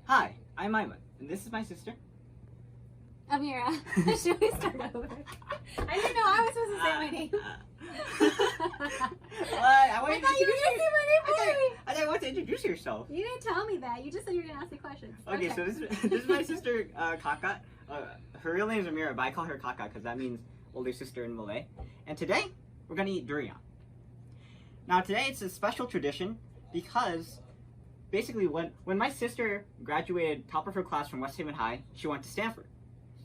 Hi, I'm Iman, and this is my sister. Amira. Should we start over? I didn't know I was supposed to say my name. I thought you were going to say my name for me. I thought you wanted to introduce yourself. You didn't tell me that. You just said you were going to ask me questions. Okay, so this is my sister, Kakak. Her real name is Amira, but I call her Kakak because that means older sister in Malay. And today, we're going to eat durian. Now today, it's a special tradition because basically when my sister graduated top of her class from West Haven High, she went to Stanford.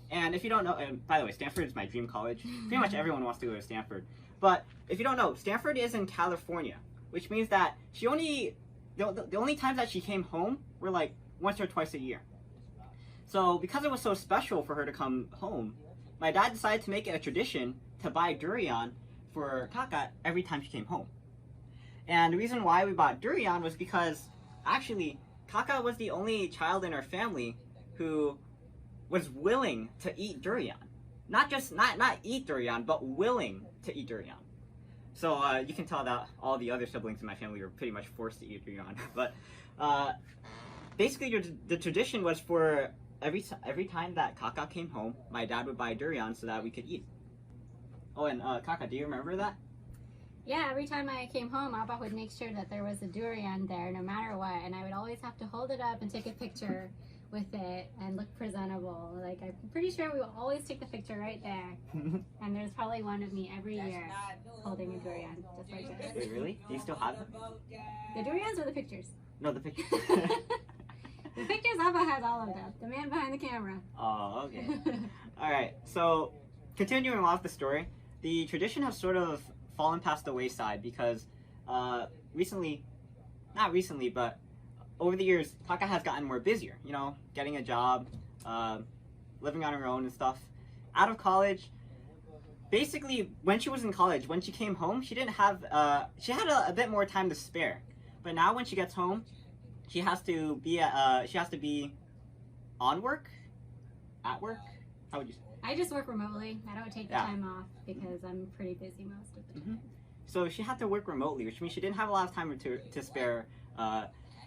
And if you don't know, and by the way, Stanford is my dream college. Pretty much everyone wants to go to Stanford. But if you don't know, Stanford is in California, which means that the only times that she came home were like once or twice a year. So because it was so special for her to come home, my dad decided to make it a tradition to buy durian for Kaka every time she came home. And the reason why we bought durian was because actually Kaka was the only child in our family who was willing to eat durian. Not eat durian, but willing to eat durian. So you can tell that all the other siblings in my family were pretty much forced to eat durian. But basically the tradition was for every time that Kaka came home, my dad would buy durian so that we could eat. Oh, and Kaka, do you remember that? Yeah, every time I came home, Abba would make sure that there was a durian there no matter what, and I would always have to hold it up and take a picture with it and look presentable. Like, I'm pretty sure we will always take the picture right there. And there's probably one of me every year holding a durian, just like this. Wait, really? Do you still have them? The durians or the pictures? No, the pictures. The pictures, Abba has all of them. The man behind the camera. Oh, okay. Alright, so continuing off the story, the tradition has sort of fallen past the wayside because not recently, but over the years, Kaka has gotten more busier, you know, getting a job, living on her own and stuff. Out of college, basically, when she was in college, when she came home, she didn't have, she had a bit more time to spare. But now when she gets home, she has to be on work, at work. How would you say? I just work remotely. I don't take the time off because I'm pretty busy most of the time. So she had to work remotely, which means she didn't have a lot of time to spare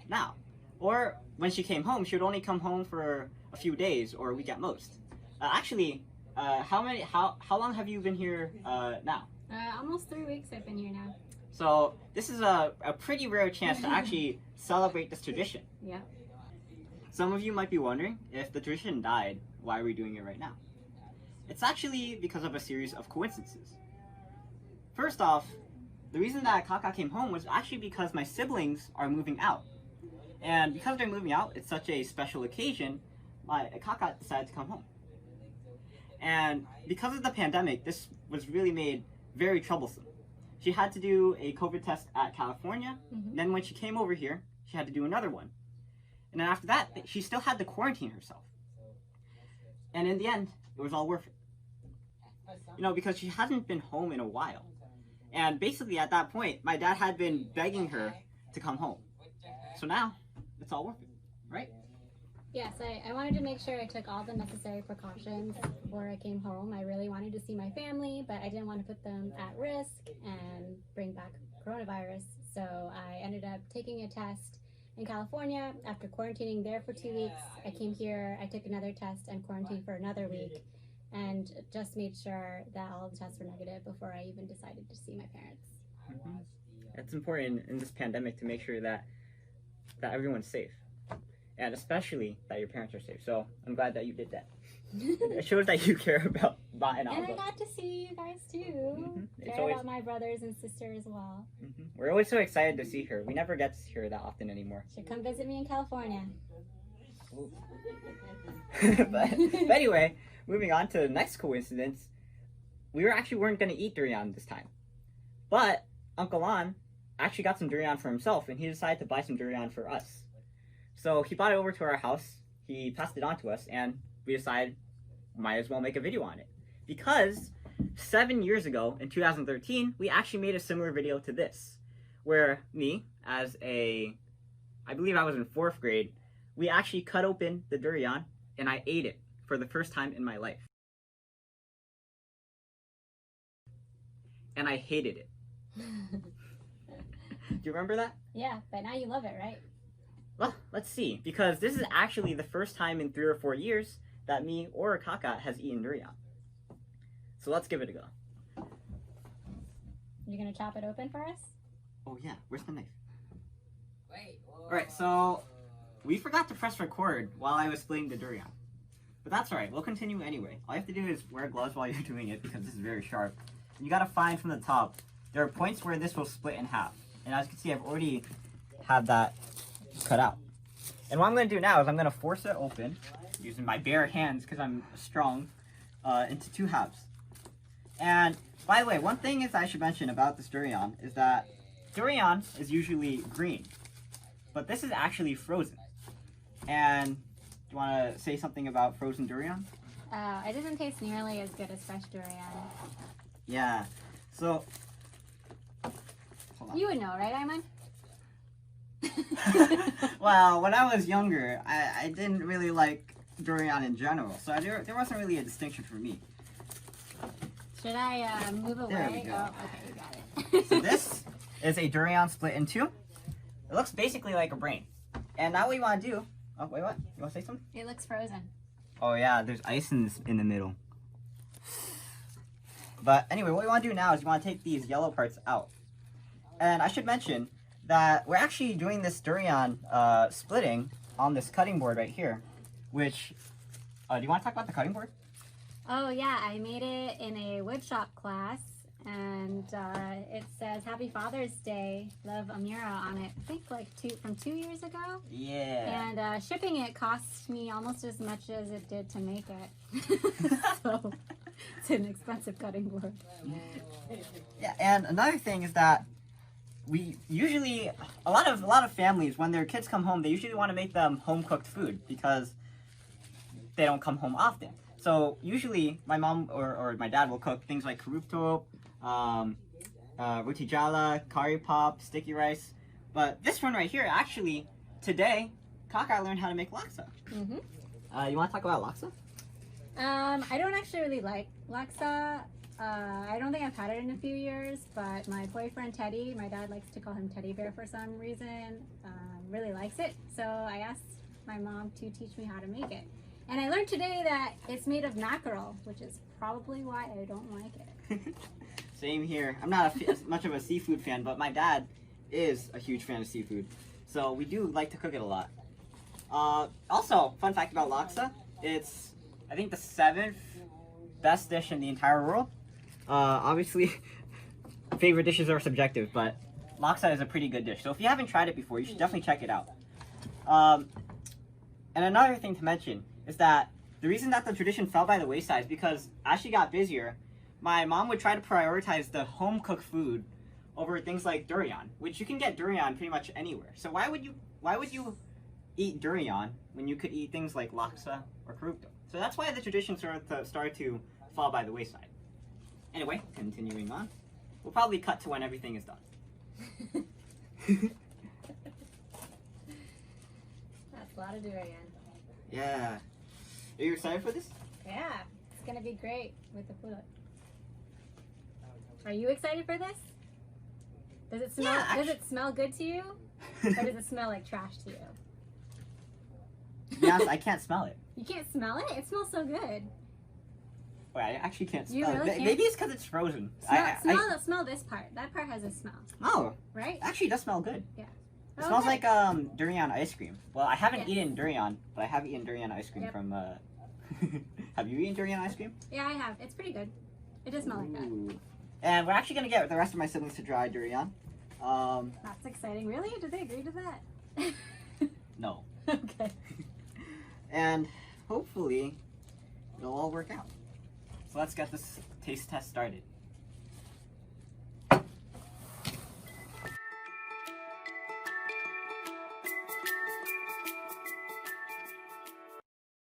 now. Or when she came home, she would only come home for a few days or a week at most. Actually, how long have you been here now? Almost 3 weeks I've been here now. So this is a pretty rare chance to actually celebrate this tradition. Yeah. Some of you might be wondering, if the tradition died, why are we doing it right now? It's actually because of a series of coincidences. First off, the reason that Kaka came home was actually because my siblings are moving out. And because they're moving out, it's such a special occasion, Kaka decided to come home. And because of the pandemic, this was really made very troublesome. She had to do a COVID test at California. Then when she came over here, she had to do another one. And then after that, she still had to quarantine herself. And in the end, it was all worth it. You know, because she hasn't been home in a while. And basically at that point, my dad had been begging her to come home. So now, it's all worth it, right? Yes, I wanted to make sure I took all the necessary precautions before I came home. I really wanted to see my family, but I didn't want to put them at risk and bring back coronavirus. So I ended up taking a test in California. After quarantining there for 2 weeks, I came here, I took another test and quarantined for another week, and just made sure that all the tests were negative before I even decided to see my parents. It's important in this pandemic to make sure that everyone's safe. And especially that your parents are safe. So I'm glad that you did that. It shows that you care about Ma and Abba. And I got to see you guys too. Care about my brothers and sister as well. We're always so excited to see her. We never get to see her that often anymore. Should come visit me in California. but anyway, moving on to the next coincidence. We weren't going to eat durian this time. But Uncle An actually got some durian for himself, and he decided to buy some durian for us. So he brought it over to our house, he passed it on to us, and we decided might as well make a video on it. Because 7 years ago, in 2013, we actually made a similar video to this, where me, I believe I was in 4th grade, we actually cut open the durian, and I ate it for the first time in my life. And I hated it. Do you remember that? Yeah, but now you love it, right? Well, let's see, because this is actually the first time in 3 or 4 years that me or Kakak has eaten durian. So let's give it a go. You gonna chop it open for us? Oh yeah, where's the knife? Wait. Alright, so we forgot to press record while I was splitting the durian. But that's alright, we'll continue anyway. All you have to do is wear gloves while you're doing it because this is very sharp. You gotta find from the top, there are points where this will split in half. And as you can see, I've already had that cut out. And what I'm gonna do now is I'm gonna force it open using my bare hands because I'm strong into 2 halves. And by the way, one thing is I should mention about this durian is that durian is usually green, but this is actually frozen. And do you want to say something about frozen durian? It doesn't taste nearly as good as fresh durian. Yeah. So, hold on. You would know, right, Ayman? Well, when I was younger, I didn't really like durian in general, so there wasn't really a distinction for me. Should I move away? There we go. Oh, okay, you got it. So this is a durian split in 2. It looks basically like a brain. And now what you want to do... Oh, wait, what? You want to say something? It looks frozen. Oh yeah, there's ice in the middle. But anyway, what we want to do now is you want to take these yellow parts out. And I should mention that we're actually doing this durian splitting on this cutting board right here. Which, do you want to talk about the cutting board? Oh yeah, I made it in a woodshop class, and it says Happy Father's Day, Love Amira on it. I think like from 2 years ago. Yeah. And shipping it cost me almost as much as it did to make it. So it's an expensive cutting board. Yeah, and another thing is that we usually a lot of families, when their kids come home, they usually want to make them home cooked food because they don't come home often. So usually my mom or my dad will cook things like karupto, roti jala, curry pop, sticky rice. But this one right here, actually, today, Kakak learned how to make laksa. Mm-hmm. You want to talk about laksa? I don't actually really like laksa. I don't think I've had it in a few years, but my boyfriend Teddy, my dad likes to call him Teddy Bear for some reason, really likes it. So I asked my mom to teach me how to make it. And I learned today that it's made of mackerel, which is probably why I don't like it. Same here. I'm not as much of a seafood fan, but my dad is a huge fan of seafood. So we do like to cook it a lot. Also, fun fact about laksa, it's, I think, the 7th best dish in the entire world. Obviously, favorite dishes are subjective, but laksa is a pretty good dish. So if you haven't tried it before, you should definitely check it out. And another thing to mention is that the reason that the tradition fell by the wayside is because as she got busier, my mom would try to prioritize the home cooked food over things like durian, which you can get durian pretty much anywhere. So why would you eat durian when you could eat things like laksa or karupto? So that's why the tradition started to fall by the wayside. Anyway, continuing on, we'll probably cut to when everything is done. That's a lot of durian. Yeah. Are you excited for this? Yeah, it's gonna be great with the food. Are you excited for this? Does it smell? Yeah, does it smell good to you, or does it smell like trash to you? To be honest, I can't smell it. You can't smell it? It smells so good. Wait, I actually can't You smell really it. can't? Maybe it's because it's frozen. Smell this part. That part has a smell, Oh, right? actually, it does smell good. Yeah. It smells Okay. like durian ice cream. Well, I haven't Yes. eaten durian, but I have eaten durian ice cream Yep. from. Have you eaten durian ice cream? Yeah, I have. It's pretty good. It does smell like that. Ooh. And we're actually gonna get the rest of my siblings to try durian. That's exciting. Really? Did they agree to that? No. Okay. And hopefully, it'll all work out. So let's get this taste test started.